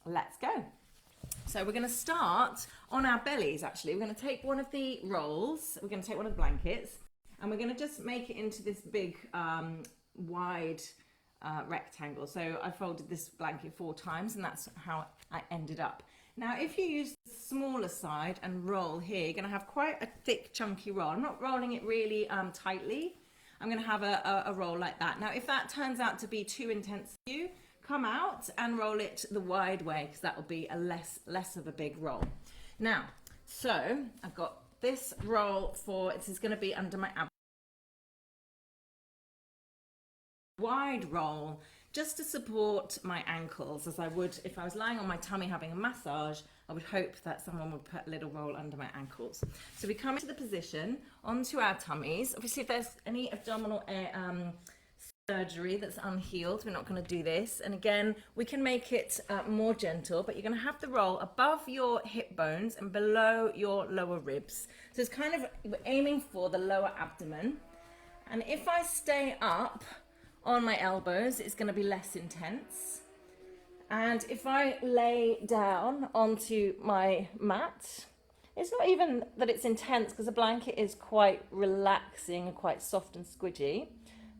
let's go. So we're going to start on our bellies. Actually, we're going to take one of the rolls, we're going to take one of the blankets, and we're going to just make it into this big wide rectangle. So I folded this blanket 4 times, and that's how I ended up. Now if you use the smaller side and roll here, you're going to have quite a thick chunky roll. I'm not rolling it really tightly. I'm going to have a roll like that. Now if that turns out to be too intense for you, come out and roll it the wide way, because that will be a less of a big roll. Now, so I've got this roll this is going to be under my abdomen. Wide roll, just to support my ankles, as I would if I was lying on my tummy having a massage. I would hope that someone would put a little roll under my ankles. So we come into the position onto our tummies. Obviously, if there's any abdominal surgery that's unhealed, we're not going to do this. And again, we can make it more gentle, but you're going to have the roll above your hip bones and below your lower ribs. So it's kind of, we're aiming for the lower abdomen. And if I stay up on my elbows, it's going to be less intense. And if I lay down onto my mat, it's not even that it's intense, because the blanket is quite relaxing and quite soft and squidgy,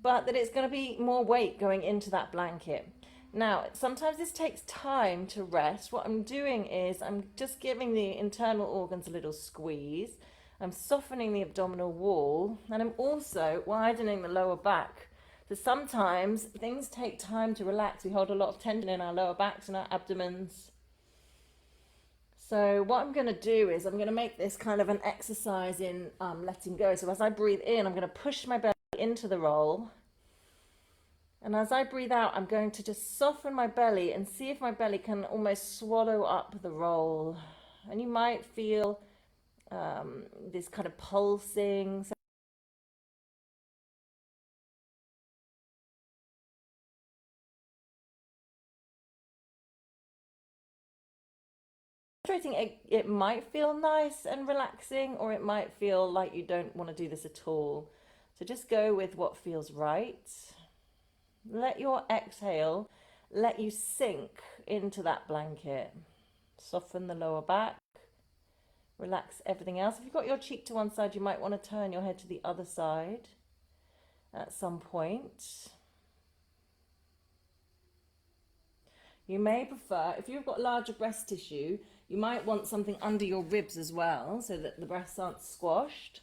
but that it's going to be more weight going into that blanket. Now, sometimes this takes time to rest. What I'm doing is I'm just giving the internal organs a little squeeze. I'm softening the abdominal wall, and I'm also widening the lower back. So sometimes things take time to relax. We hold a lot of tension in our lower backs and our abdomens. So what I'm going to do is I'm going to make this kind of an exercise in letting go. So as I breathe in, I'm going to push my belly into the roll. And as I breathe out, I'm going to just soften my belly and see if my belly can almost swallow up the roll. And you might feel this kind of pulsing. It might feel nice and relaxing, or it might feel like you don't want to do this at all. So just go with what feels right. Let your exhale let you sink into that blanket. Soften the lower back. Relax everything else. If you've got your cheek to one side, you might want to turn your head to the other side at some point. You may prefer, if you've got larger breast tissue, you might want something under your ribs as well, so that the breasts aren't squashed.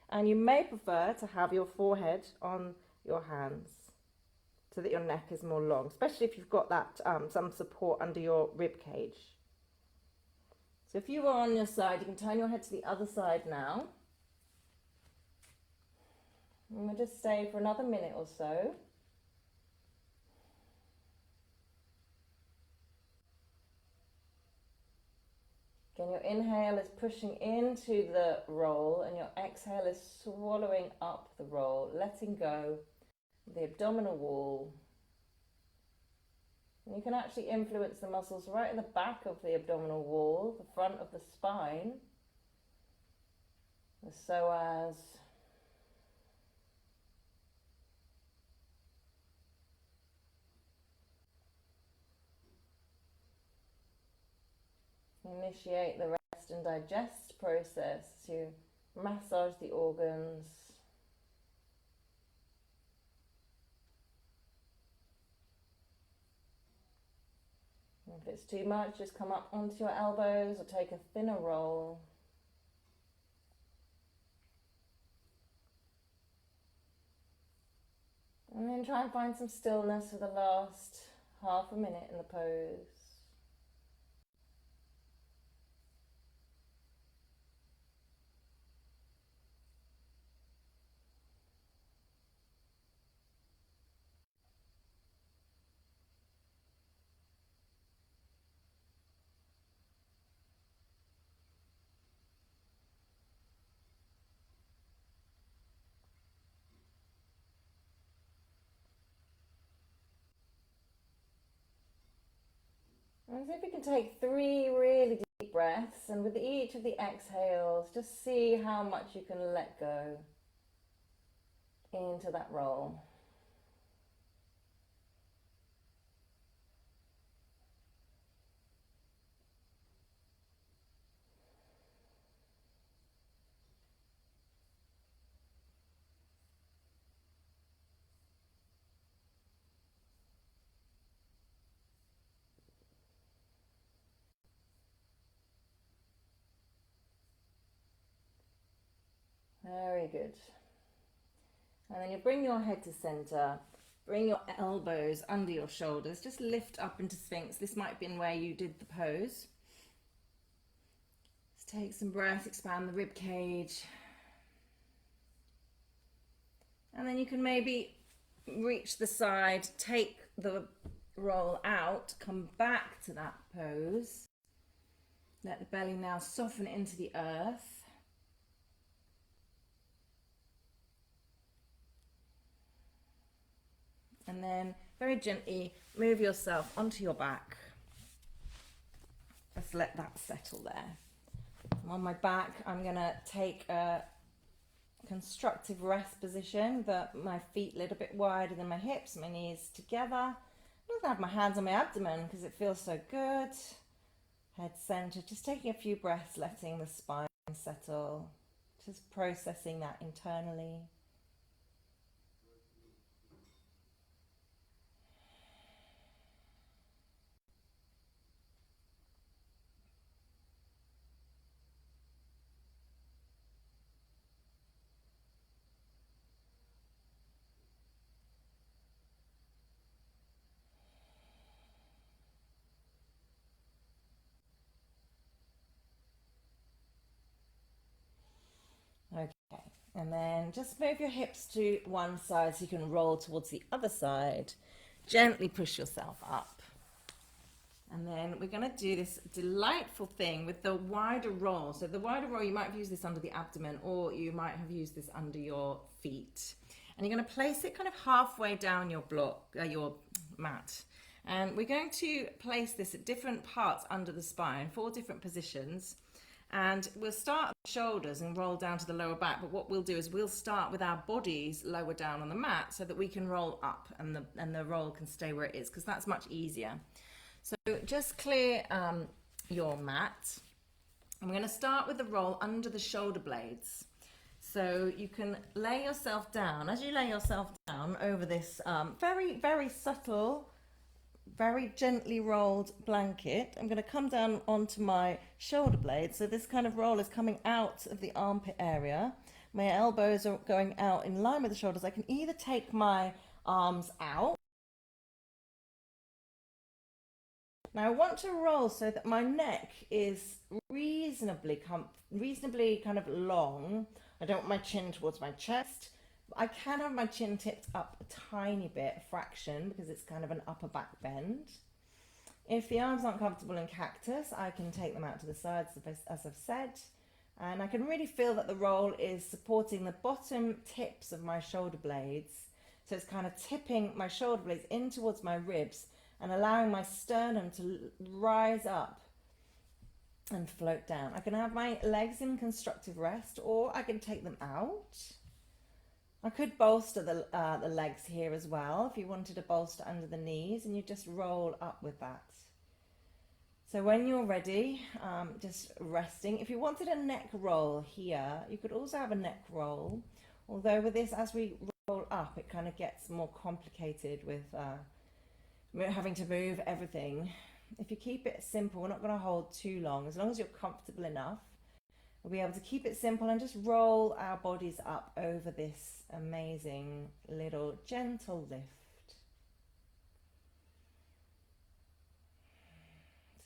And you may prefer to have your forehead on your hands, so that your neck is more long, especially if you've got that some support under your rib cage. So if you were on your side, you can turn your head to the other side now. And we'll just stay for another minute or so. Again, your inhale is pushing into the roll, and your exhale is swallowing up the roll, letting go of the abdominal wall. And you can actually influence the muscles right at the back of the abdominal wall, the front of the spine, the psoas. Initiate the rest and digest process to massage the organs. If it's too much, just come up onto your elbows or take a thinner roll. And then try and find some stillness for the last half a minute in the pose. And see if you can take 3 really deep breaths, and with each of the exhales, just see how much you can let go into that roll. Very good. And then you bring your head to center, bring your elbows under your shoulders, just lift up into Sphinx. This might have been where you did the pose. Just take some breath, expand the rib cage. And then you can maybe reach the side, take the roll out, come back to that pose. Let the belly now soften into the earth. And then very gently move yourself onto your back. Just let that settle there. I'm on my back. I'm going to take a constructive rest position, my feet a little bit wider than my hips, my knees together. I'm going to have my hands on my abdomen because it feels so good. Head center, just taking a few breaths, letting the spine settle, just processing that internally. Okay, and then just move your hips to one side so you can roll towards the other side. Gently push yourself up. And then we're going to do this delightful thing with the wider roll. So the wider roll, you might have used this under the abdomen, or you might have used this under your feet. And you're going to place it kind of halfway down your your mat. And we're going to place this at different parts under the spine, 4 different positions. And we'll start at the shoulders and roll down to the lower back. But what we'll do is we'll start with our bodies lower down on the mat so that we can roll up and the roll can stay where it is, because that's much easier. So just clear your mat. I'm going to start with the roll under the shoulder blades. So you can lay yourself down. As you lay yourself down over this very, very subtle, very gently rolled blanket, I'm going to come down onto my shoulder blades. So this kind of roll is coming out of the armpit area. My elbows are going out in line with the shoulders. I can either take my arms out. Now I want to roll so that my neck is reasonably kind of long. I don't want my chin towards my chest. I can have my chin tipped up a tiny bit, a fraction, because it's kind of an upper back bend. If the arms aren't comfortable in cactus, I can take them out to the sides, as I've said. And I can really feel that the roll is supporting the bottom tips of my shoulder blades. So it's kind of tipping my shoulder blades in towards my ribs and allowing my sternum to rise up and float down. I can have my legs in constructive rest, or I can take them out. I could bolster the legs here as well if you wanted to bolster under the knees, and you just roll up with that. So when you're ready, just resting. If you wanted a neck roll here, you could also have a neck roll. Although with this, as we roll up, it kind of gets more complicated with having to move everything. If you keep it simple, we're not going to hold too long. As long as you're comfortable enough, we'll be able to keep it simple and just roll our bodies up over this amazing little gentle lift.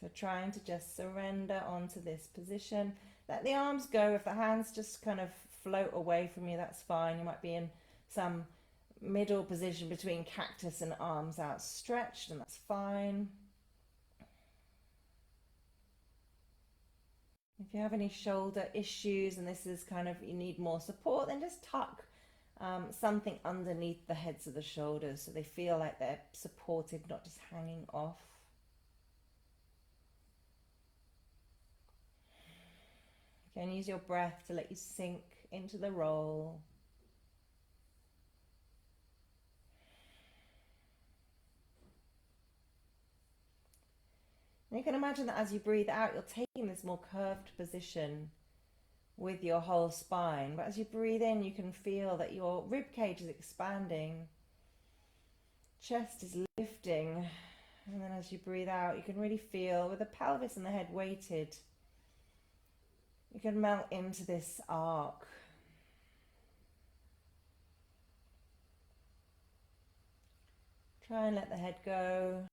So trying to just surrender onto this position. Let the arms go. If the hands just kind of float away from you, that's fine. You might be in some middle position between cactus and arms outstretched, and that's fine. If you have any shoulder issues and this is kind of, you need more support, then just tuck something underneath the heads of the shoulders so they feel like they're supported, not just hanging off. You can use your breath to let you sink into the roll. And you can imagine that as you breathe out, you're taking this more curved position with your whole spine. But as you breathe in, you can feel that your rib cage is expanding, chest is lifting. And then as you breathe out, you can really feel, with the pelvis and the head weighted, you can melt into this arc. Try and let the head go.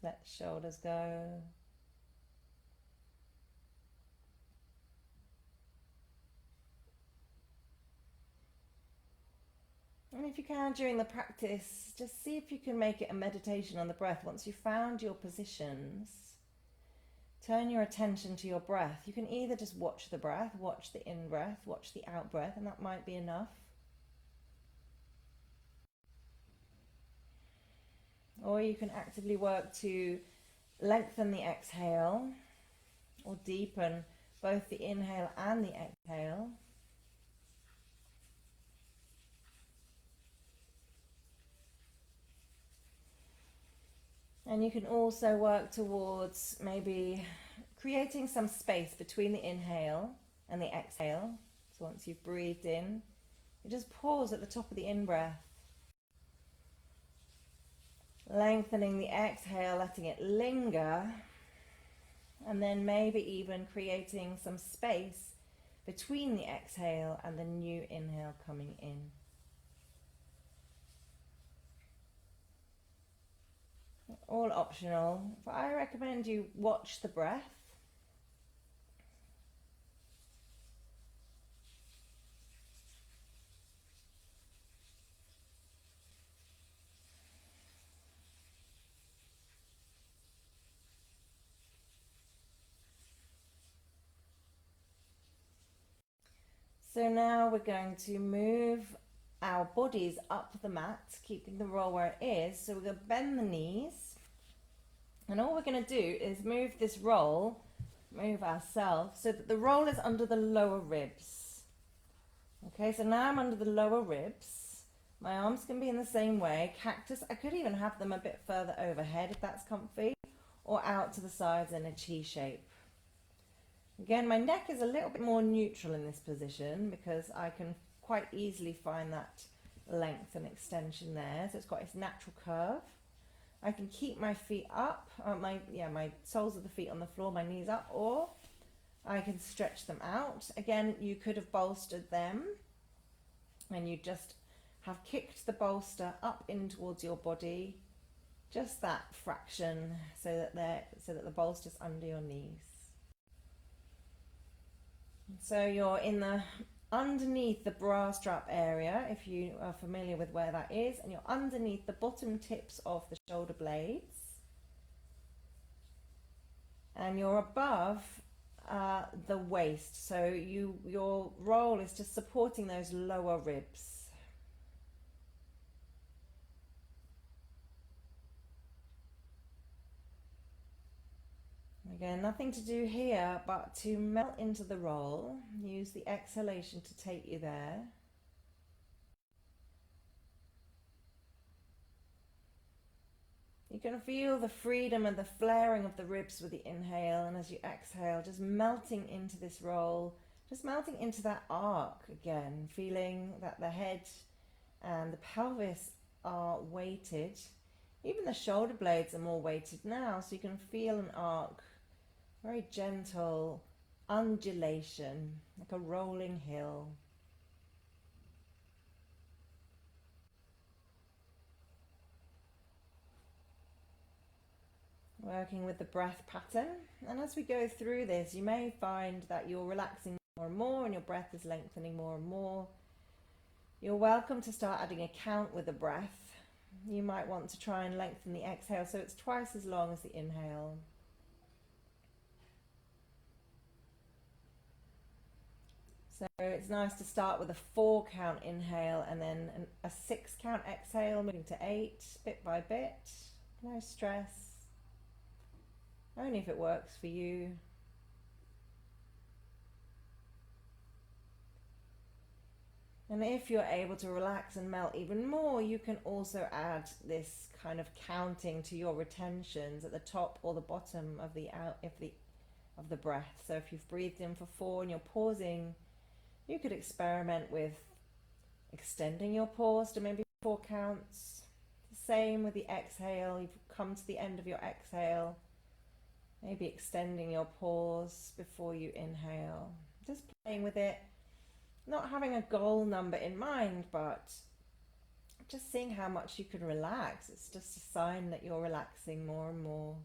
Let the shoulders go. And if you can, during the practice, just see if you can make it a meditation on the breath. Once you've found your positions, turn your attention to your breath. You can either just watch the breath, watch the in-breath, watch the out-breath, and that might be enough. Or you can actively work to lengthen the exhale or deepen both the inhale and the exhale. And you can also work towards maybe creating some space between the inhale and the exhale. So once you've breathed in, you just pause at the top of the in-breath. Lengthening the exhale, letting it linger. And then maybe even creating some space between the exhale and the new inhale coming in. All optional, but I recommend you watch the breath. So now we're going to move our bodies up the mat, keeping the roll where it is. So we're going to bend the knees. And all we're going to do is move this roll, move ourselves, so that the roll is under the lower ribs. Okay, so now I'm under the lower ribs. My arms can be in the same way. Cactus, I could even have them a bit further overhead if that's comfy, or out to the sides in a chi shape. Again, my neck is a little bit more neutral in this position because I can quite easily find that length and extension there. So it's got its natural curve. I can keep my feet up, my soles of the feet on the floor, my knees up, or I can stretch them out. Again, you could have bolstered them and you just have kicked the bolster up in towards your body, just that fraction, so that the bolster's under your knees. So you're in the underneath the bra strap area, if you are familiar with where that is, and you're underneath the bottom tips of the shoulder blades, and you're above the waist. So your roll is just supporting those lower ribs. Again, nothing to do here but to melt into the roll. Use the exhalation to take you there. You can feel the freedom and the flaring of the ribs with the inhale, and as you exhale, just melting into this roll, just melting into that arc again, feeling that the head and the pelvis are weighted. Even the shoulder blades are more weighted now, so you can feel an arc. Very gentle undulation, like a rolling hill. Working with the breath pattern. And as we go through this, you may find that you're relaxing more and more and your breath is lengthening more and more. You're welcome to start adding a count with the breath. You might want to try and lengthen the exhale so it's twice as long as the inhale. So it's nice to start with a 4 count inhale and then a 6 count exhale, moving to 8 bit by bit. No stress, only if it works for you. And if you're able to relax and melt even more, you can also add this kind of counting to your retentions at the top or the bottom of the breath. So if you've breathed in for 4 and you're pausing, you could experiment with extending your pause to maybe 4 counts. Same with the exhale. You've come to the end of your exhale, maybe extending your pause before you inhale. Just playing with it, not having a goal number in mind, but just seeing how much you can relax. It's just a sign that you're relaxing more and more.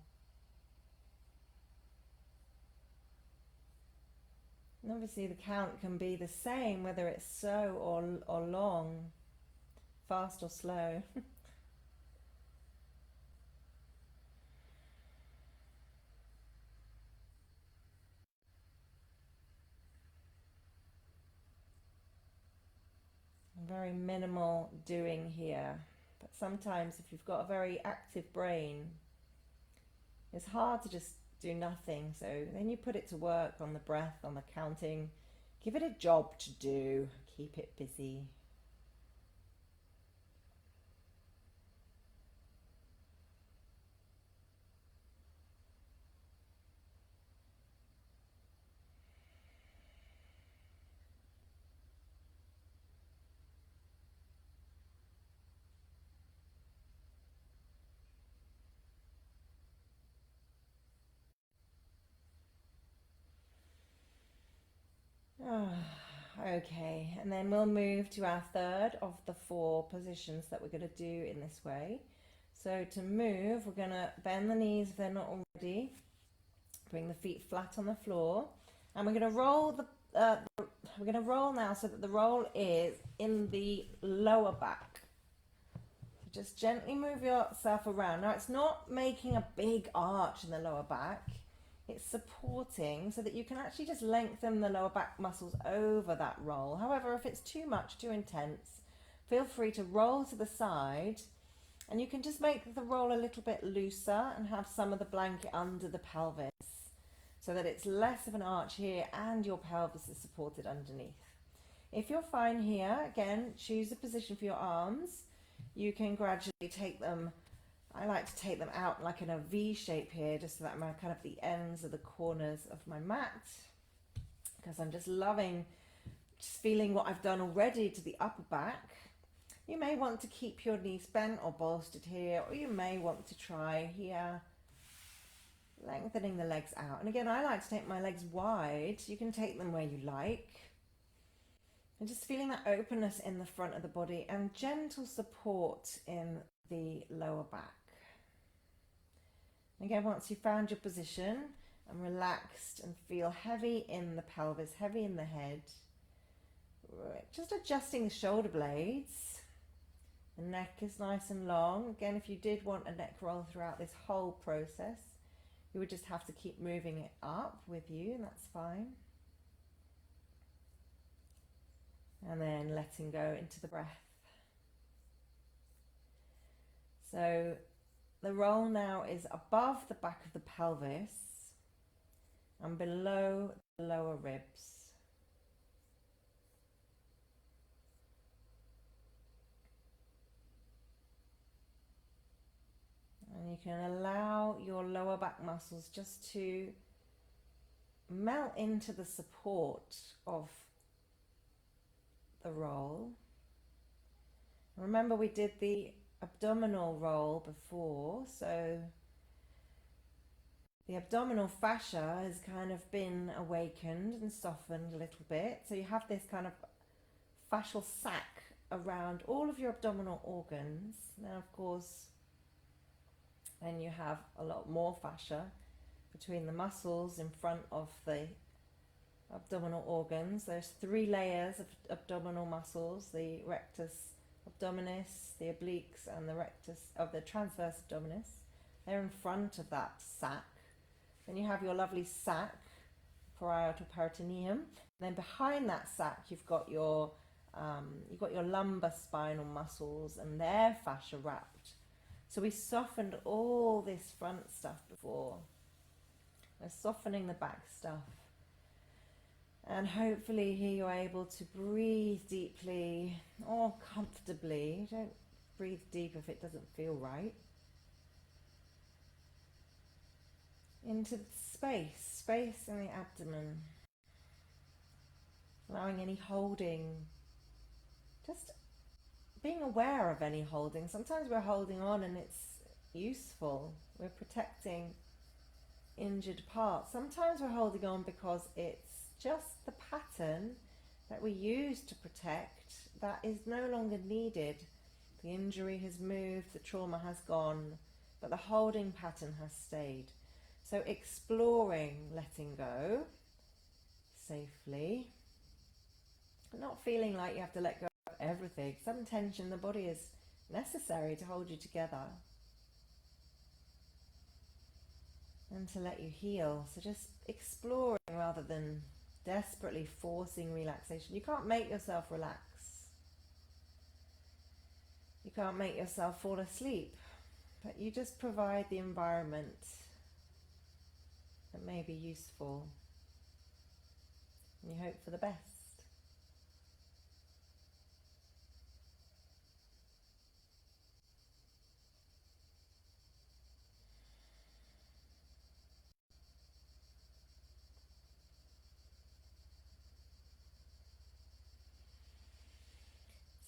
And obviously the count can be the same whether it's slow or long, fast or slow. Very minimal doing here. But sometimes if you've got a very active brain, it's hard to just do nothing. So then you put it to work on the breath, on the counting. Give it a job to do. Keep it busy. Okay, and then we'll move to our third of the 4 positions that we're going to do in this way. So to move, we're going to bend the knees if they're not already, bring the feet flat on the floor, and we're going to roll we're going to roll now so that the roll is in the lower back. So just gently move yourself around. Now it's not making a big arch in the lower back. It's supporting so that you can actually just lengthen the lower back muscles over that roll. However, if it's too much, too intense, feel free to roll to the side, and you can just make the roll a little bit looser and have some of the blanket under the pelvis so that it's less of an arch here and your pelvis is supported underneath. If you're fine here, again, choose a position for your arms. You can gradually take them, I like to take them out like in a V shape here, just so that my kind of the ends of the corners of my mat, because I'm just loving just feeling what I've done already to the upper back. You may want to keep your knees bent or bolstered here, or you may want to try here, lengthening the legs out. And again, I like to take my legs wide. You can take them where you like. And just feeling that openness in the front of the body and gentle support in the lower back. Again, once you've found your position and relaxed and feel heavy in the pelvis, heavy in the head, just adjusting the shoulder blades. The neck is nice and long. Again, if you did want a neck roll throughout this whole process, you would just have to keep moving it up with you, and that's fine. And then letting go into the breath. So the roll now is above the back of the pelvis and below the lower ribs. And you can allow your lower back muscles just to melt into the support of the roll. Remember, we did the abdominal roll before, so the abdominal fascia has kind of been awakened and softened a little bit. So you have this kind of fascial sac around all of your abdominal organs. Now, of course, then you have a lot more fascia between the muscles in front of the abdominal organs. There's 3 layers of abdominal muscles: the rectus abdominis, the obliques, and the rectus of the transverse abdominis. They're in front of that sac. Then you have your lovely sac, parietal peritoneum. And then behind that sac, you've got your lumbar spinal muscles and their fascia wrapped. So we softened all this front stuff before. We're softening the back stuff. And hopefully here you're able to breathe deeply or comfortably. Don't breathe deep if it doesn't feel right. Into space in the abdomen. Allowing any holding. Just being aware of any holding. Sometimes we're holding on and it's useful. We're protecting injured parts. Sometimes we're holding on because it's just the pattern that we used to protect that is no longer needed. The injury has moved, the trauma has gone, but the holding pattern has stayed. So exploring letting go safely, not feeling like you have to let go of everything. Some tension in the body is necessary to hold you together and to let you heal. So just exploring rather than desperately forcing relaxation. You can't make yourself relax. You can't make yourself fall asleep, but you just provide the environment that may be useful, and you hope for the best.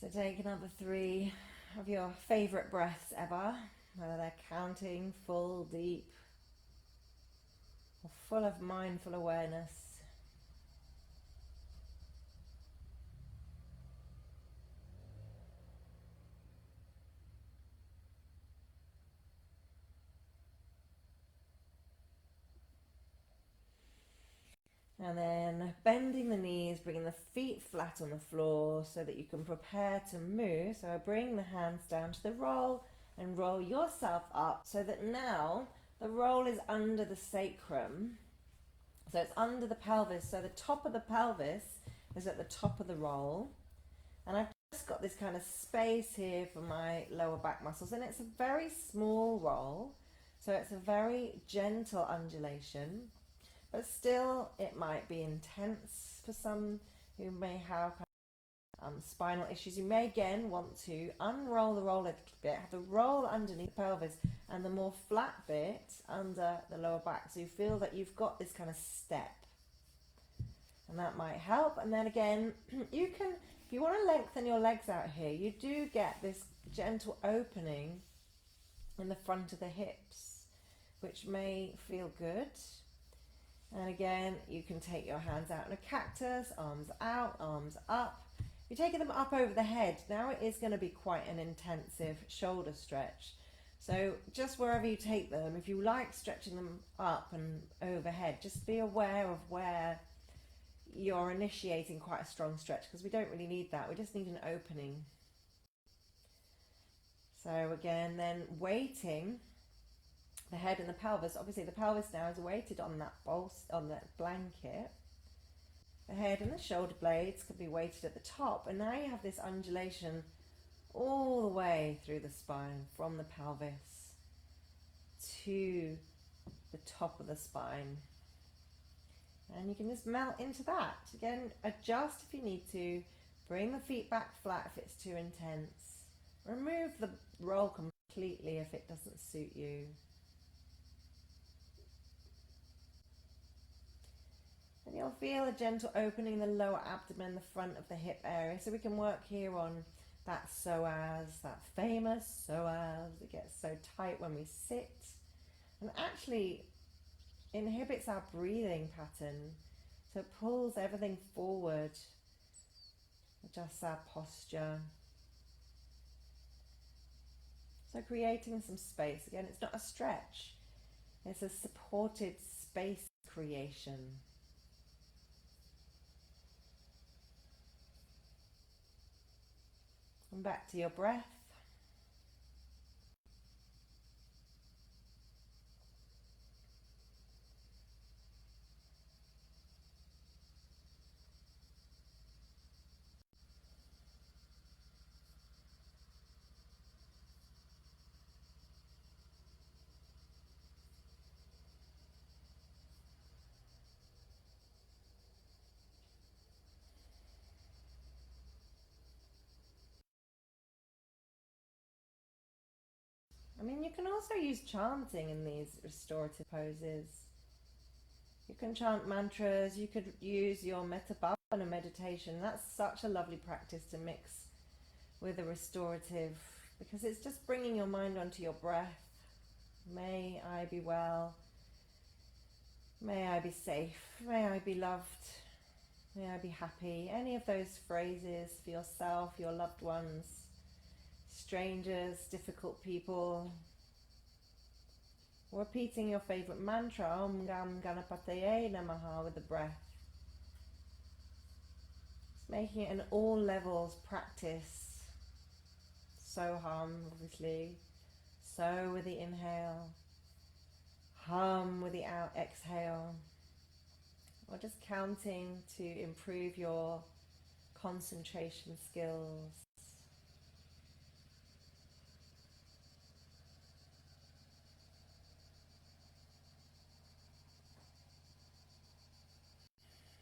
So take another 3 of your favourite breaths ever, whether they're counting, full, deep, or full of mindful awareness. And then bending the knees, bringing the feet flat on the floor so that you can prepare to move. So I bring the hands down to the roll and roll yourself up so that now the roll is under the sacrum. So it's under the pelvis. So the top of the pelvis is at the top of the roll. And I've just got this kind of space here for my lower back muscles. And it's a very small roll. So it's a very gentle undulation. But still, it might be intense for some who may have spinal issues. You may again want to unroll the roll a little bit, have the roll underneath the pelvis and the more flat bit under the lower back. So you feel that you've got this kind of step. And that might help. And then again, you can, if you want to lengthen your legs out here, you do get this gentle opening in the front of the hips, which may feel good. And again, you can take your hands out in a cactus, arms out, arms up. You're taking them up over the head. Now it is going to be quite an intensive shoulder stretch. So just wherever you take them, if you like stretching them up and overhead, just be aware of where you're initiating quite a strong stretch, because we don't really need that. We just need an opening. So again, then weighting the head and the pelvis. Obviously the pelvis now is weighted on that on that blanket. The head and the shoulder blades could be weighted at the top, and now you have this undulation all the way through the spine, from the pelvis to the top of the spine. And you can just melt into that. Again, adjust if you need to. Bring the feet back flat if it's too intense. Remove the roll completely if it doesn't suit you. And you'll feel a gentle opening in the lower abdomen, the front of the hip area. So we can work here on that psoas, that famous psoas that gets so tight when we sit, and actually inhibits our breathing pattern. So it pulls everything forward, adjusts our posture. So creating some space. Again, it's not a stretch, it's a supported space creation. And back to your breath. I mean, you can also use chanting in these restorative poses. You can chant mantras, you could use your metta bhavana meditation. That's such a lovely practice to mix with a restorative, because it's just bringing your mind onto your breath. May I be well. May I be safe. May I be loved. May I be happy. Any of those phrases for yourself, your loved ones, strangers, difficult people. Repeating your favorite mantra, Om Gam Ganapataye Namaha, with the breath. Just making it an all levels practice. So hum, obviously. So with the inhale. Hum with the out exhale. Or just counting to improve your concentration skills.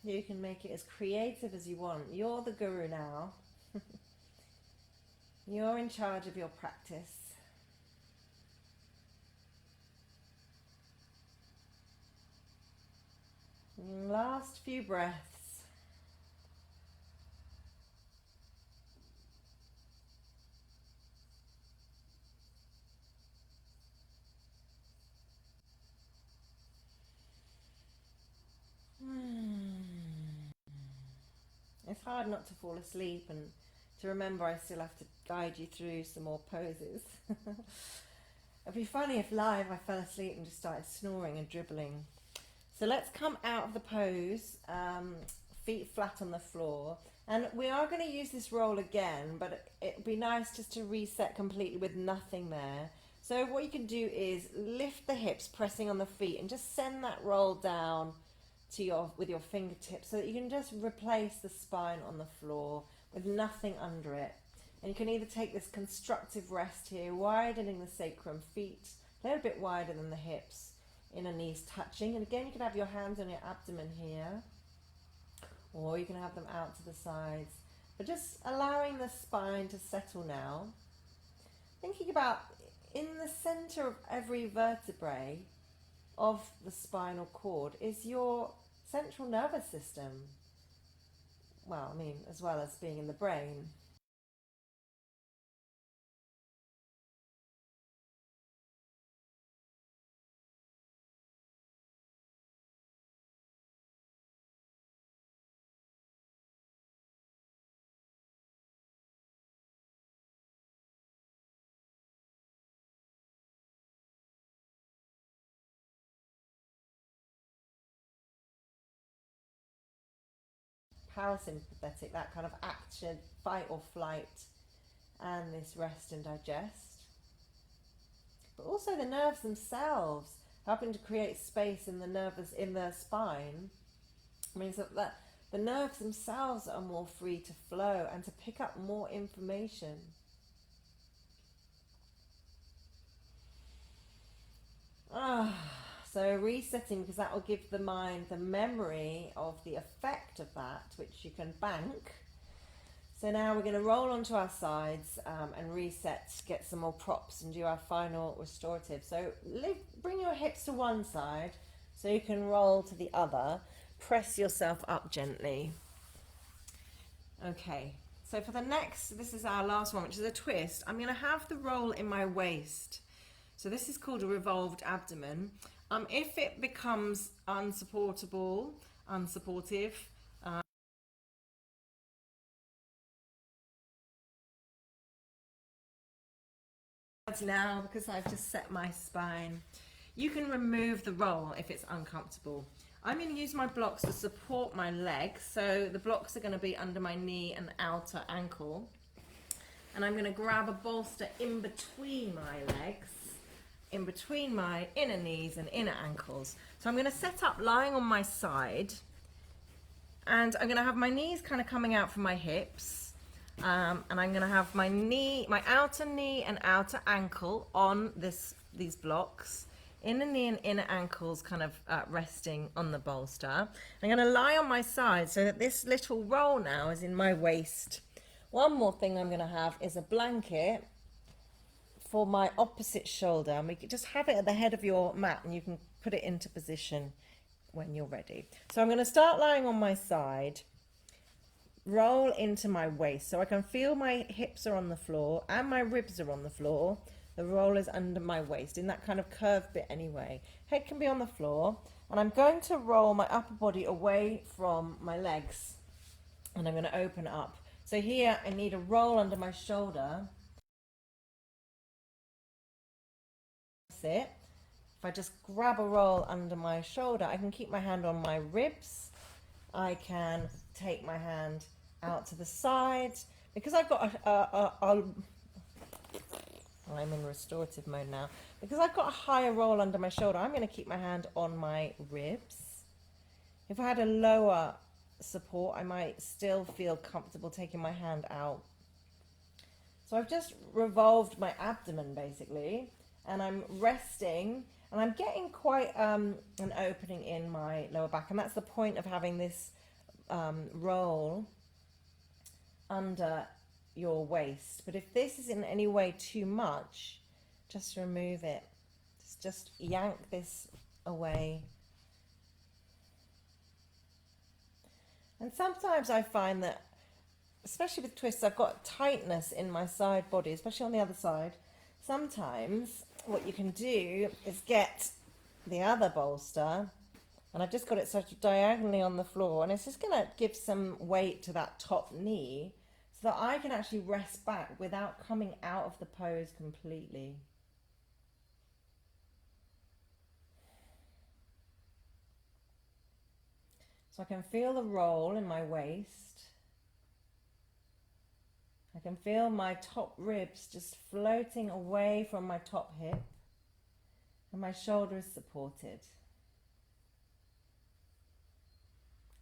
You can make it as creative as you want. You're the guru now. You're in charge of your practice. Last few breaths. It's hard not to fall asleep and to remember I still have to guide you through some more poses. It'd be funny if live I fell asleep and just started snoring and dribbling. So let's come out of the pose, feet flat on the floor. And we are going to use this roll again, but it'd be nice just to reset completely with nothing there. So what you can do is lift the hips, pressing on the feet, and just send that roll down to with your fingertips so that you can just replace the spine on the floor with nothing under it. And you can either take this constructive rest here, widening the sacrum, feet a little bit wider than the hips, inner knees touching. And again, you can have your hands on your abdomen here, or you can have them out to the sides. But just allowing the spine to settle now. Thinking about in the center of every vertebrae of the spinal cord is your central nervous system. Well, I mean, as well as being in the brain. Parasympathetic, that kind of action, fight or flight, and this rest and digest. But also the nerves themselves, helping to create space in the spine, means that the nerves themselves are more free to flow and to pick up more information. So resetting, because that will give the mind the memory of the effect of that, which you can bank. So now we're going to roll onto our sides and reset, get some more props and do our final restorative. So bring your hips to one side so you can roll to the other. Press yourself up gently. Okay, so for the next, this is our last one, which is a twist. I'm going to have the roll in my waist. So this is called a revolved abdomen. If it becomes unsupportive, now, because I've just set my spine, you can remove the roll if it's uncomfortable. I'm going to use my blocks to support my legs. So the blocks are going to be under my knee and outer ankle. And I'm going to grab a bolster in between my legs, in between my inner knees and inner ankles. So I'm going to set up lying on my side, and I'm going to have my knees kind of coming out from my hips. And I'm going to have my outer knee and outer ankle on these blocks, inner knee and inner ankles kind of resting on the bolster. I'm going to lie on my side so that this little roll now is in my waist. One more thing I'm going to have is a blanket for my opposite shoulder, and we can just have it at the head of your mat and you can put it into position when you're ready. So I'm going to start lying on my side, roll into my waist so I can feel my hips are on the floor and my ribs are on the floor. The roll is under my waist in that kind of curved bit anyway. Head can be on the floor, and I'm going to roll my upper body away from my legs. And I'm going to open up. So here I need a roll under my shoulder. That's it. If I just grab a roll under my shoulder, I can keep my hand on my ribs. I can take my hand out to the side. Because I've got I'm in restorative mode now. Because I've got a higher roll under my shoulder, I'm going to keep my hand on my ribs. If I had a lower support, I might still feel comfortable taking my hand out. So I've just revolved my abdomen basically, and I'm resting, and I'm getting quite an opening in my lower back, and that's the point of having this roll under your waist. But if this is in any way too much, just remove it. Just yank this away. And sometimes I find that, especially with twists, I've got tightness in my side body, especially on the other side. Sometimes what you can do is get the other bolster, and I've just got it sort of diagonally on the floor, and it's just going to give some weight to that top knee so that I can actually rest back without coming out of the pose completely. So I can feel the roll in my waist. I can feel my top ribs just floating away from my top hip, and my shoulder is supported.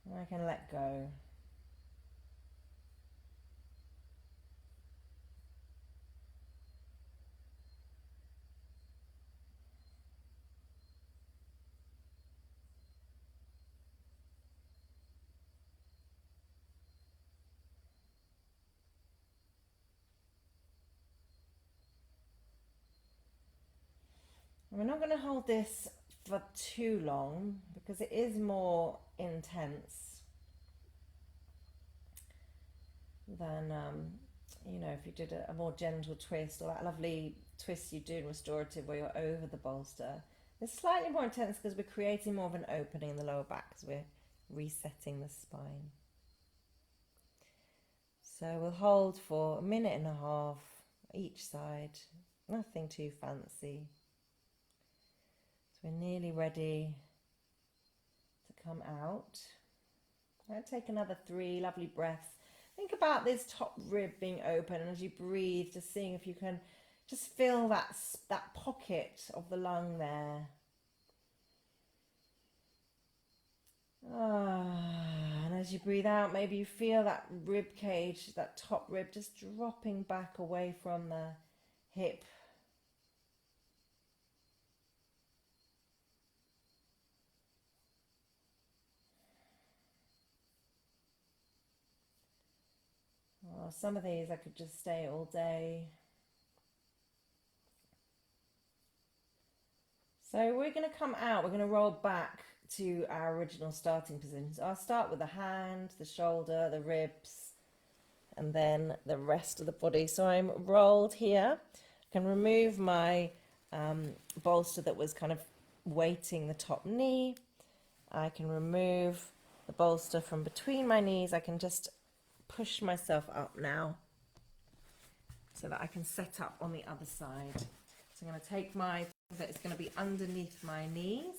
And I can let go. And we're not going to hold this for too long because it is more intense than, you know, if you did a more gentle twist, or that lovely twist you do in restorative where you're over the bolster. It's slightly more intense because we're creating more of an opening in the lower back because we're resetting the spine. So we'll hold for 1.5 minutes each side, nothing too fancy. So we're nearly ready to come out. I'll take another 3 lovely breaths. Think about this top rib being open, and as you breathe, just seeing if you can just feel that pocket of the lung there. And as you breathe out, maybe you feel that rib cage, that top rib just dropping back away from the hip. Oh, some of these I could just stay all day. So we're going to come out, we're going to roll back to our original starting position. So I'll start with the hand, the shoulder, the ribs, and then the rest of the body. So I'm rolled here. I can remove my bolster that was kind of weighting the top knee. I can remove the bolster from between my knees. I can just push myself up now so that I can set up on the other side. So I'm going to take my, that is going to be underneath my knees.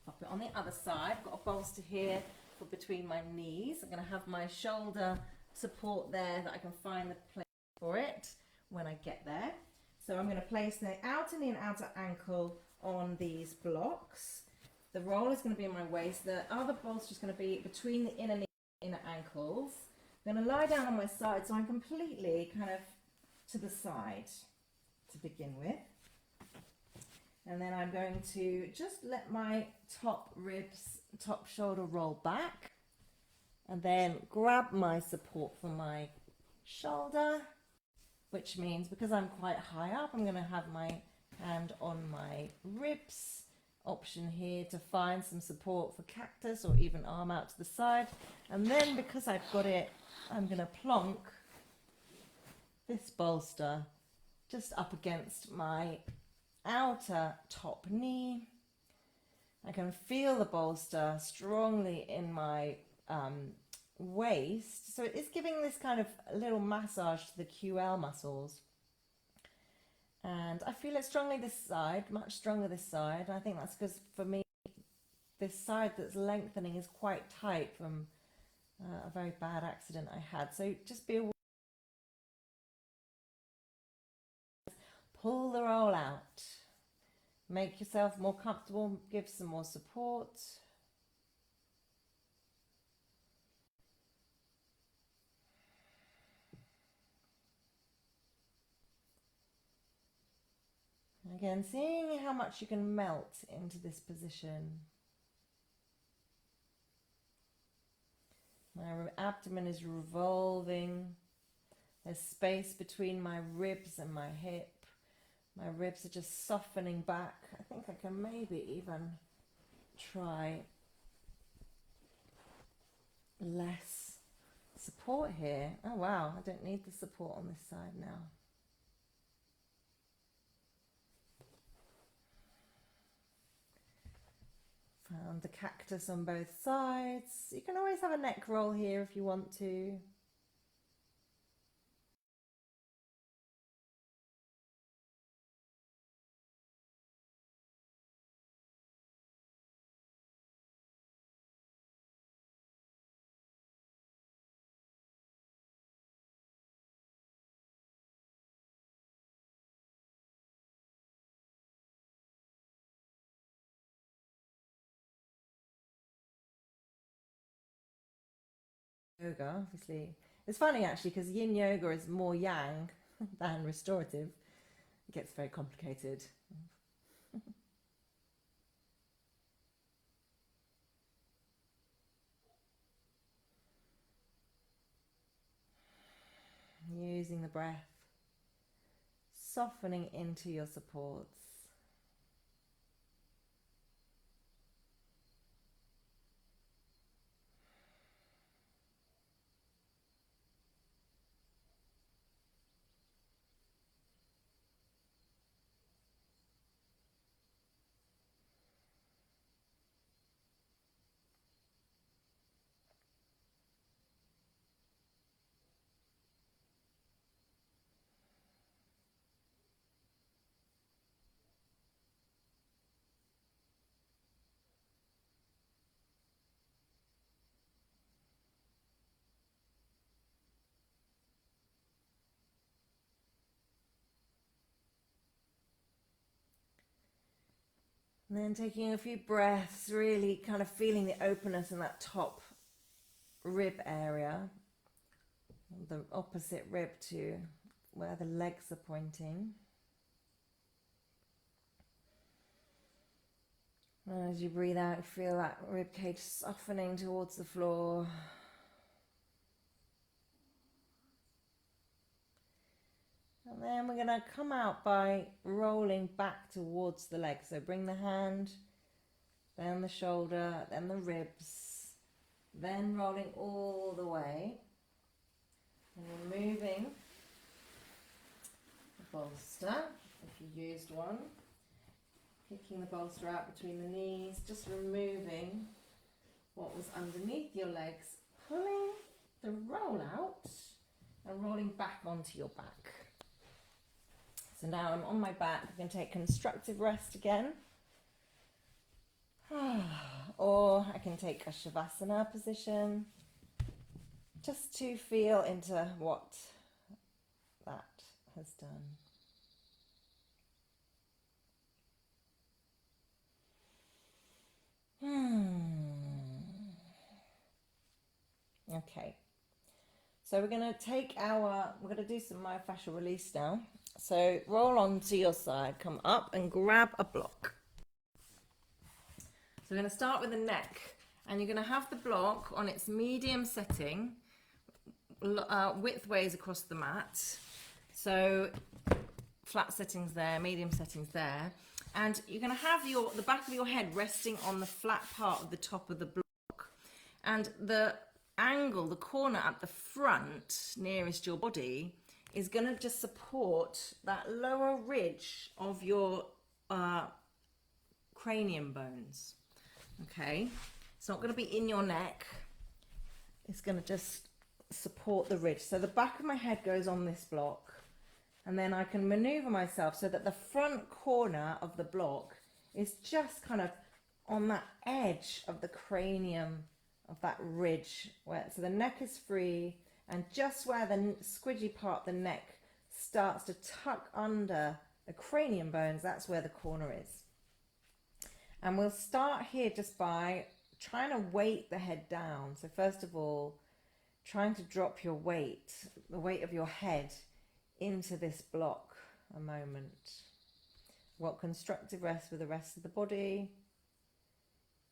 Pop it on the other side. I've got a bolster here for between my knees. I'm going to have my shoulder support there that I can find the place for it when I get there. So I'm going to place the outer knee and outer ankle on these blocks. The roll is going to be in my waist. The other bolster is going to be between the inner knee and inner ankles. I'm going to lie down on my side so I'm completely kind of to the side to begin with. And then I'm going to just let my top ribs, top shoulder roll back, and then grab my support from my shoulder, which means because I'm quite high up, I'm going to have my hand on my ribs. Option here to find some support for cactus or even arm out to the side. And then because I've got it, I'm going to plonk this bolster just up against my outer top knee. I can feel the bolster strongly in my waist. So it's giving this kind of little massage to the QL muscles. And I feel it strongly this side, much stronger this side. And I think that's because for me, this side that's lengthening is quite tight from a very bad accident I had. So just be aware. Pull the roll out. Make yourself more comfortable. Give some more support. Again, seeing how much you can melt into this position. My abdomen is revolving. There's space between my ribs and my hip. My ribs are just softening back. I think I can maybe even try less support here. Oh wow, I don't need the support on this side now. Found the cactus on both sides. You can always have a neck roll here if you want to. Yoga, obviously. It's funny actually because yin yoga is more yang than restorative. It gets very complicated. Using the breath, softening into your supports. And then taking a few breaths, really kind of feeling the openness in that top rib area, the opposite rib to where the legs are pointing. And as you breathe out, you feel that rib cage softening towards the floor. And then we're going to come out by rolling back towards the leg. So bring the hand, then the shoulder, then the ribs, then rolling all the way. And removing the bolster, if you used one. Picking the bolster out between the knees, just removing what was underneath your legs, pulling the roll out and rolling back onto your back. So now I'm on my back. I can take constructive rest again. Or I can take a Shavasana position just to feel into what that has done. Okay. So we're going to do some myofascial release now. So roll onto your side, come up and grab a block. So we're going to start with the neck, and you're going to have the block on its medium setting, widthways across the mat. So flat settings there, medium settings there. And you're going to have the back of your head resting on the flat part of the top of the block. And the angle, the corner at the front nearest your body is going to just support that lower ridge of your cranium bones. Okay, it's not going to be in your neck. is going to just support the ridge. So the back of my head goes on this block, and then I can maneuver myself so that the front corner of the block is just kind of on that edge of the cranium of that ridge, where so the neck is free, and just where the squidgy part of the neck starts to tuck under the cranium bones, that's where the corner is. And we'll start here just by trying to weight the head down. So first of all, trying to drop your weight, the weight of your head, into this block a moment. What constructive rest with the rest of the body.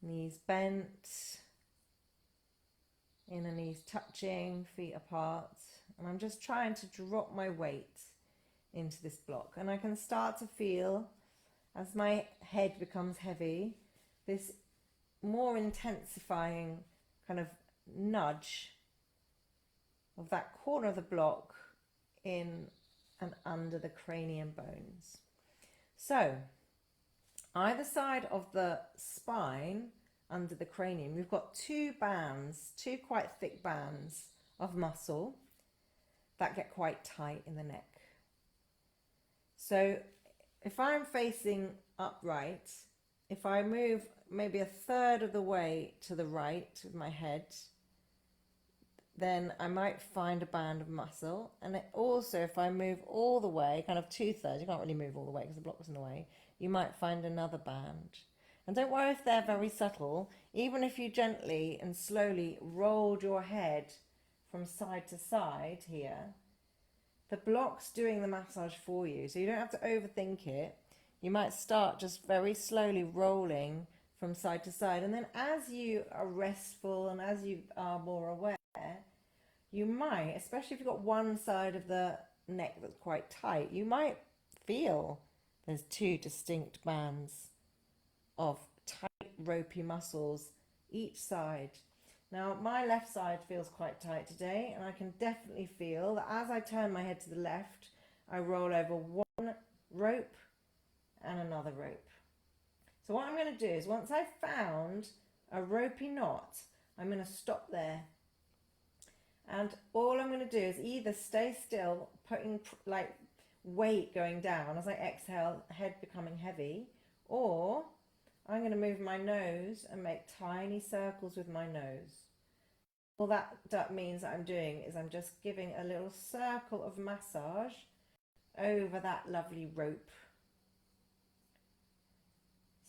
Knees bent, inner knees touching, feet apart. And I'm just trying to drop my weight into this block. And I can start to feel, as my head becomes heavy, this more intensifying kind of nudge of that corner of the block in and under the cranium bones. So either side of the spine under the cranium, we've got two bands, two quite thick bands of muscle that get quite tight in the neck. So if I'm facing upright, if I move maybe a third of the way to the right with my head, then I might find a band of muscle. And it also, if I move all the way, kind of 2/3, you can't really move all the way because the block's in the way, you might find another band. And don't worry if they're very subtle. Even if you gently and slowly rolled your head from side to side here, the block's doing the massage for you. So you don't have to overthink it. You might start just very slowly rolling from side to side. And then as you are restful and as you are more aware, you might, especially if you've got one side of the neck that's quite tight, you might feel there's two distinct bands of tight, ropey muscles each side. Now, my left side feels quite tight today, and I can definitely feel that as I turn my head to the left, I roll over one rope and another rope. So what I'm going to do is, once I've found a ropey knot, I'm going to stop there. And all I'm going to do is either stay still, putting like weight going down as I exhale, head becoming heavy, or I'm going to move my nose and make tiny circles with my nose. All that means that I'm doing is I'm just giving a little circle of massage over that lovely rope.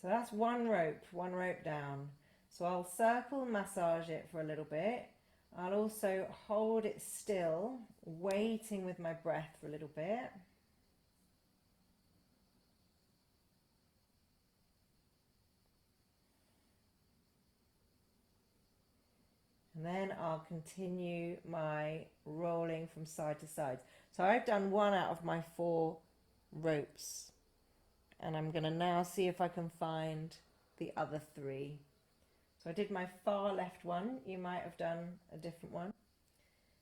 So that's one rope down. So I'll circle and massage it for a little bit. I'll also hold it still, waiting with my breath for a little bit. And then I'll continue my rolling from side to side. So I've done one out of my 4 ropes. And I'm going to now see if I can find the other 3. So I did my far left one. You might have done a different one.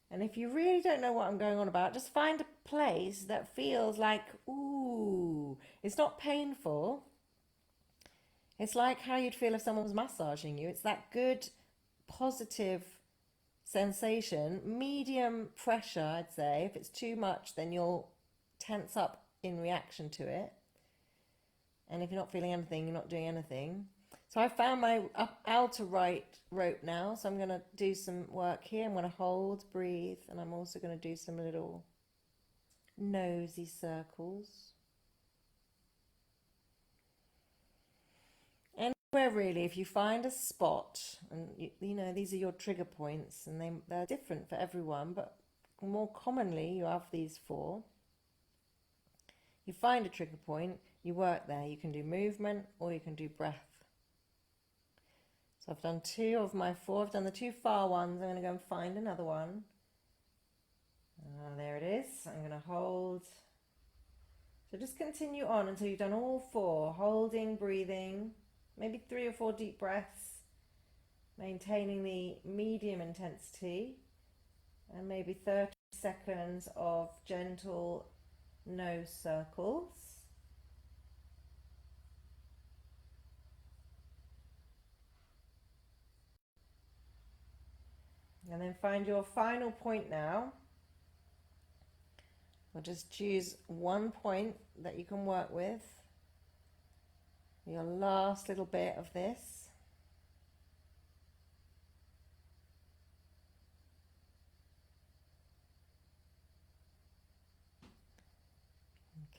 And if you really don't know what I'm going on about, just find a place that feels like, ooh, it's not painful. It's like how you'd feel if someone was massaging you. It's that good, positive sensation, medium pressure, I'd say. If it's too much, then you'll tense up in reaction to it. And if you're not feeling anything, you're not doing anything. So I found my outer right rope now. So I'm going to do some work here. I'm going to hold, breathe, and I'm also going to do some little nosy circles. Anywhere really, if you find a spot, and you know these are your trigger points, and they're different for everyone, but more commonly you have these 4. You find a trigger point, you work there. You can do movement or you can do breath. So I've done 2 of my 4. I've done the 2 far ones. I'm going to go and find another one. There it is. I'm going to hold. So just continue on until you've done all 4. Holding, breathing, maybe 3 or 4 deep breaths, maintaining the medium intensity, and maybe 30 seconds of gentle nose circles. And then find your final point now. Or just choose one point that you can work with. Your last little bit of this.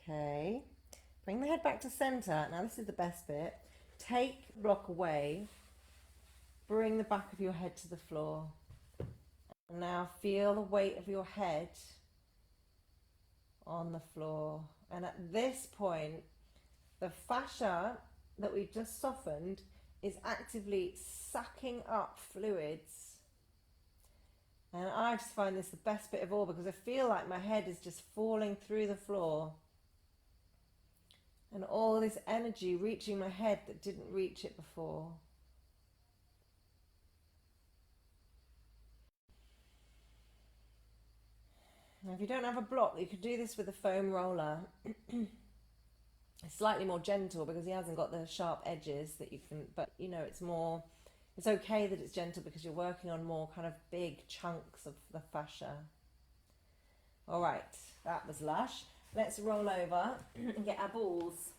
Okay. Bring the head back to center. Now this is the best bit. Take the block away. Bring the back of your head to the floor. And now feel the weight of your head on the floor. And at this point, the fascia that we just softened is actively sucking up fluids. And I just find this the best bit of all because I feel like my head is just falling through the floor. And all this energy reaching my head that didn't reach it before. Now, if you don't have a block, you could do this with a foam roller. It's slightly more gentle because he hasn't got the sharp edges that you can, but you know, it's okay that it's gentle because you're working on more kind of big chunks of the fascia. All right, that was lush. Let's roll over and get our balls.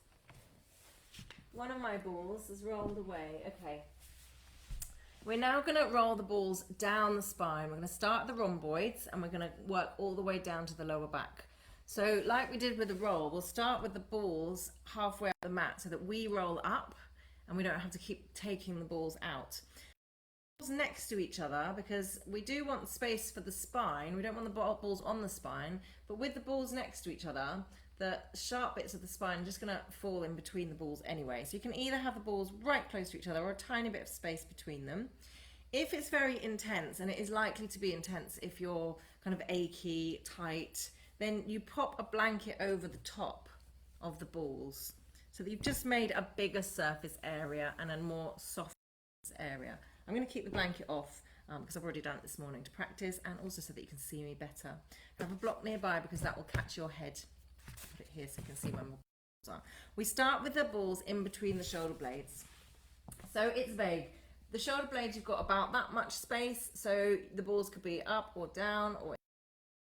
One of my balls has rolled away. Okay. We're now going to roll the balls down the spine. We're going to start at the rhomboids and we're going to work all the way down to the lower back. So like we did with the roll, we'll start with the balls halfway up the mat so that we roll up and we don't have to keep taking the balls out. Balls next to each other because we do want space for the spine. We don't want the balls on the spine, but with the balls next to each other, the sharp bits of the spine are just going to fall in between the balls anyway. So you can either have the balls right close to each other or a tiny bit of space between them. If it's very intense, and it is likely to be intense if you're kind of achy, tight, then you pop a blanket over the top of the balls so that you've just made a bigger surface area and a more soft area. I'm going to keep the blanket off because I've already done it this morning to practice and also so that you can see me better. I have a block nearby because that will catch your head. Put it here so you can see where my balls are. We start with the balls in between the shoulder blades. So it's vague. The shoulder blades, you've got about that much space, so the balls could be up or down, or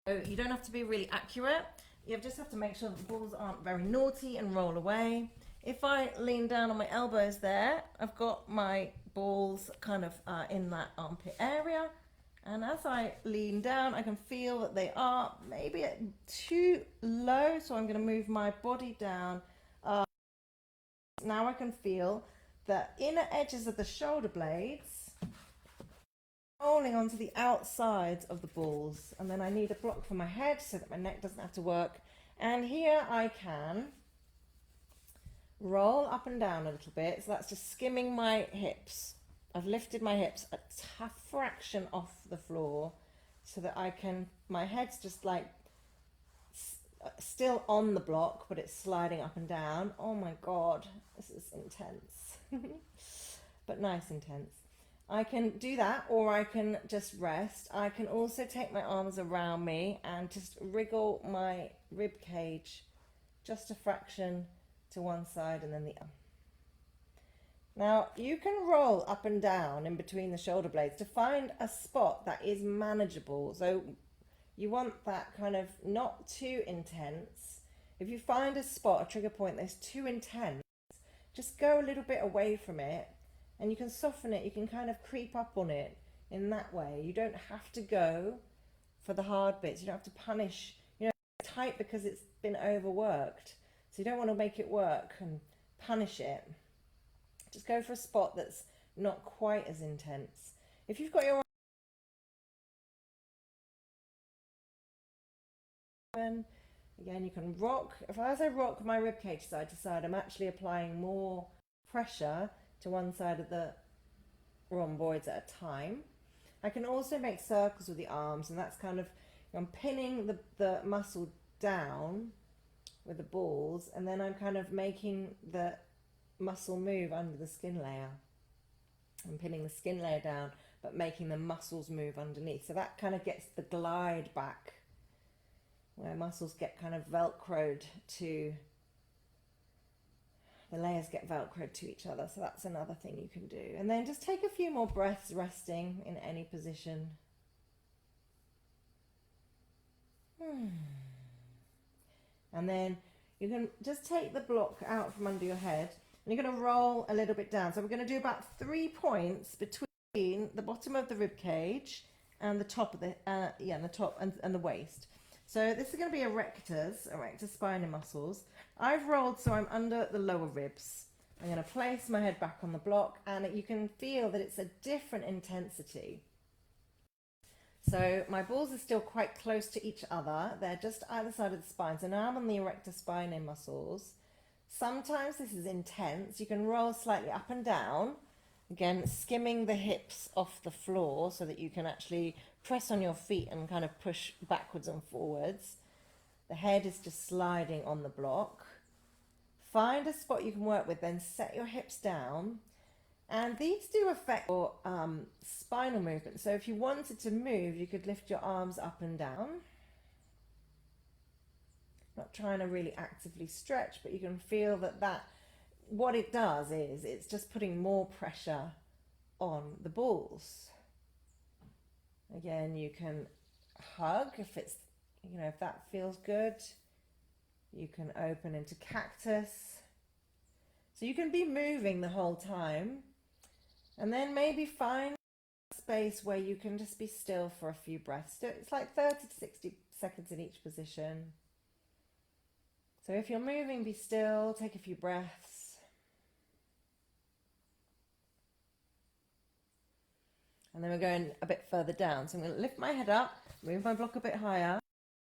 so you don't have to be really accurate. You just have to make sure that the balls aren't very naughty and roll away. If I lean down on my elbows there, I've got my balls kind of in that armpit area. And as I lean down, I can feel that they are maybe too low. So I'm going to move my body down. Now I can feel the inner edges of the shoulder blades rolling onto the outsides of the balls. And then I need a block for my head so that my neck doesn't have to work. And here I can roll up and down a little bit. So that's just skimming my hips. I've lifted my hips a fraction off the floor so that I can, my head's just like still on the block, but it's sliding up and down. Oh my God, this is intense, but nice intense. I can do that, or I can just rest. I can also take my arms around me and just wriggle my rib cage just a fraction to one side and then the other. Now, you can roll up and down in between the shoulder blades to find a spot that is manageable. So you want that kind of not too intense. If you find a spot, a trigger point that's too intense, just go a little bit away from it and you can soften it. You can kind of creep up on it in that way. You don't have to go for the hard bits. You don't have to punish, it's tight because it's been overworked. So you don't want to make it work and punish it. Just go for a spot that's not quite as intense. If you've got your own, again, you can rock. As I rock my ribcage side to side, I'm actually applying more pressure to one side of the rhomboids at a time. I can also make circles with the arms, and that's kind of, I'm pinning the muscle down with the balls, and then I'm kind of making the muscle move under the skin layer. I'm pinning the skin layer down but making the muscles move underneath, so that kind of gets the glide back where muscles get kind of velcroed to, the layers get velcroed to each other. So that's another thing you can do. And then just take a few more breaths resting in any position. And then you can just take the block out from under your head and you're going to roll a little bit down. So we're going to do about 3 points between the bottom of the rib cage and the top of the the top and the waist. So this is going to be erector spinal muscles. I've rolled so I'm under the lower ribs. I'm going to place my head back on the block and you can feel that it's a different intensity. So my balls are still quite close to each other. They're just either side of the spine. So now I'm on the erector spinae muscles. Sometimes this is intense. You can roll slightly up and down. Again, skimming the hips off the floor so that you can actually press on your feet and kind of push backwards and forwards. The head is just sliding on the block. Find a spot you can work with, then set your hips down. And these do affect your spinal movement. So if you wanted to move, you could lift your arms up and down. Not trying to really actively stretch, but you can feel that what it does is it's just putting more pressure on the balls. Again, you can hug if it's, if that feels good. You can open into cactus. So you can be moving the whole time. And then maybe find a space where you can just be still for a few breaths. So it's like 30 to 60 seconds in each position. So if you're moving, be still, take a few breaths. And then we're going a bit further down. So I'm going to lift my head up, move my block a bit higher.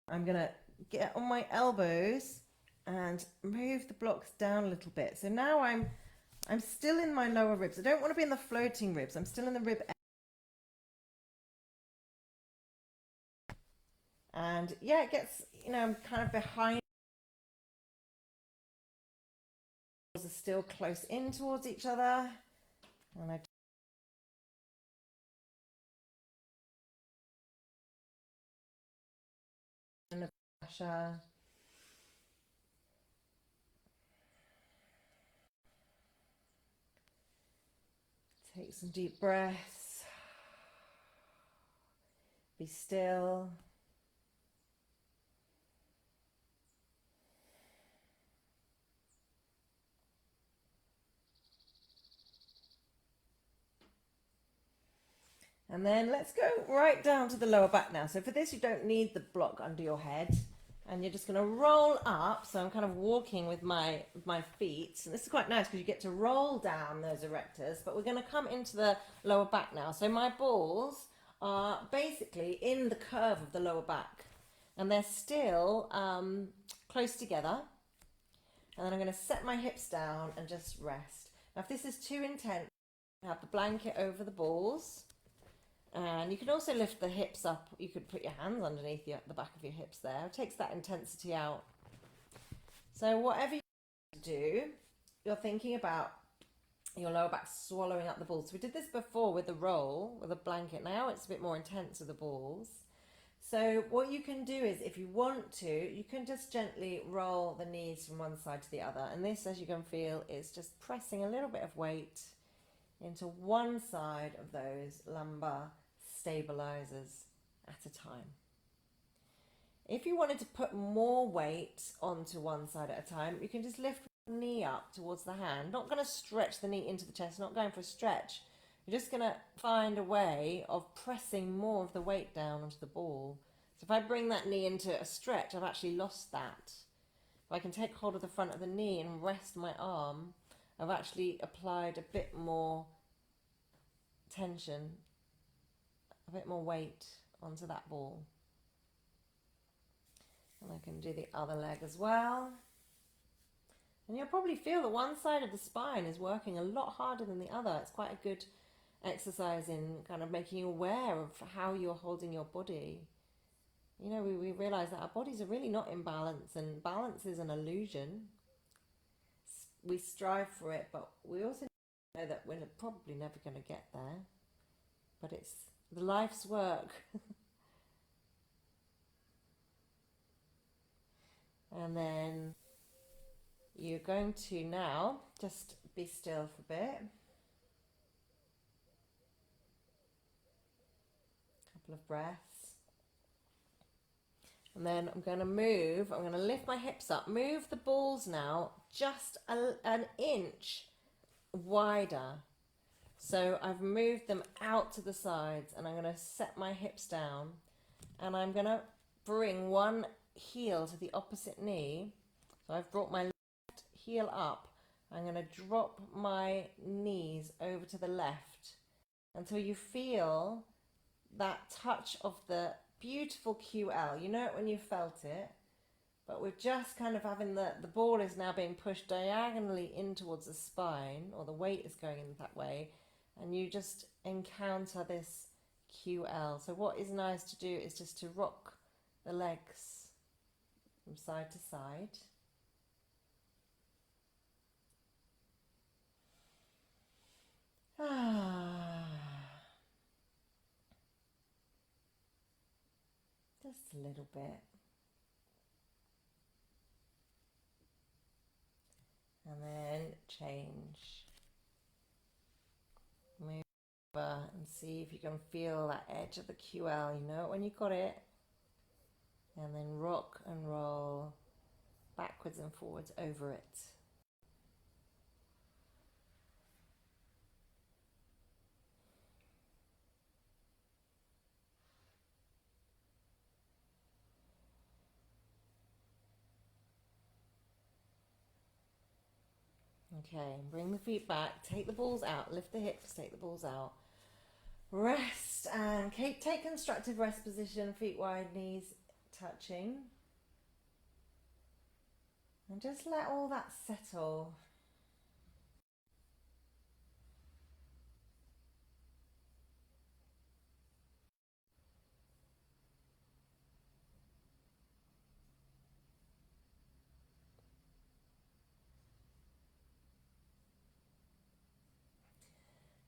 I'm going to get on my elbows and move the blocks down a little bit. So now I'm still in my lower ribs. I don't want to be in the floating ribs. I'm still in the rib. And yeah, it gets, I'm kind of behind. Are still close in towards each other. And I pressure. Take some deep breaths. Be still. And then let's go right down to the lower back now. So for this, you don't need the block under your head. And you're just going to roll up. So I'm kind of walking with my feet. And this is quite nice because you get to roll down those erectors. But we're going to come into the lower back now. So my balls are basically in the curve of the lower back. And they're still close together. And then I'm going to set my hips down and just rest. Now if this is too intense, have the blanket over the balls. And you can also lift the hips up. You could put your hands underneath the back of your hips there. It takes that intensity out. So whatever you do, you're thinking about your lower back swallowing up the balls. So we did this before with the roll, with a blanket. Now it's a bit more intense with the balls. So what you can do is, if you want to, you can just gently roll the knees from one side to the other. And this, as you can feel, is just pressing a little bit of weight into one side of those lumbar stabilizers at a time. If you wanted to put more weight onto one side at a time, you can just lift the knee up towards the hand. Not going to stretch the knee into the chest, not going for a stretch. You're just going to find a way of pressing more of the weight down onto the ball. So if I bring that knee into a stretch, I've actually lost that. If I can take hold of the front of the knee and rest my arm, I've actually applied a bit more tension, a bit more weight onto that ball. And I can do the other leg as well. And you'll probably feel that one side of the spine is working a lot harder than the other. It's quite a good exercise in kind of making you aware of how you're holding your body. We realise that our bodies are really not in balance, and balance is an illusion. We strive for it, but we also know that we're probably never going to get there. But it's the life's work. And then you're going to now just be still for a bit. Couple of breaths. And then I'm going to lift my hips up, move the balls now just an inch wider. So I've moved them out to the sides, and I'm going to set my hips down, and I'm going to bring one heel to the opposite knee. So I've brought my left heel up. I'm going to drop my knees over to the left until you feel that touch of the beautiful QL. You know it when you felt it, but we're just kind of having the ball is now being pushed diagonally in towards the spine, or the weight is going in that way, and you just encounter this QL. So what is nice to do is just to rock the legs from side to side. Just a little bit. And then change. Move over and see if you can feel that edge of the QL. You know it when you got it. And then rock and roll backwards and forwards over it. Okay, bring the feet back, take the balls out, lift the hips, take the balls out. Rest and take constructive rest position, feet wide, knees touching. And just let all that settle.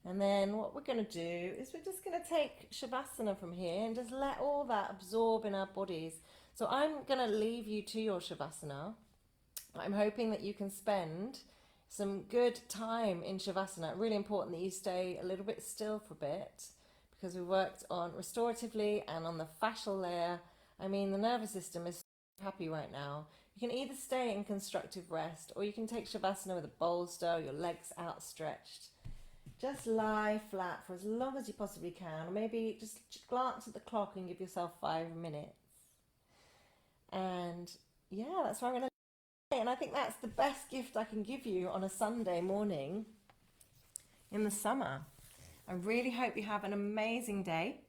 And then what we're going to do is we're just going to take Shavasana from here and just let all that absorb in our bodies. So I'm going to leave you to your Shavasana. I'm hoping that you can spend some good time in Shavasana. Really important that you stay a little bit still for a bit, because we worked on restoratively and on the fascial layer. I mean, the nervous system is so happy right now. You can either stay in constructive rest, or you can take Shavasana with a bolster, your legs outstretched. Just lie flat for as long as you possibly can, or maybe just glance at the clock and give yourself 5 minutes. And yeah, that's where I'm going to stay. And I think that's the best gift I can give you on a Sunday morning in the summer. I really hope you have an amazing day,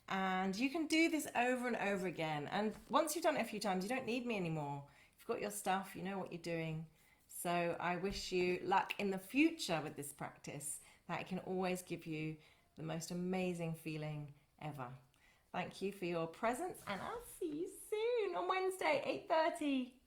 and you can do this over and over again. And once you've done it a few times, you don't need me anymore. You've got your stuff, you know what you're doing. So I wish you luck in the future with this practice, that it can always give you the most amazing feeling ever. Thank you for your presence, and I'll see you soon on Wednesday, 8:30.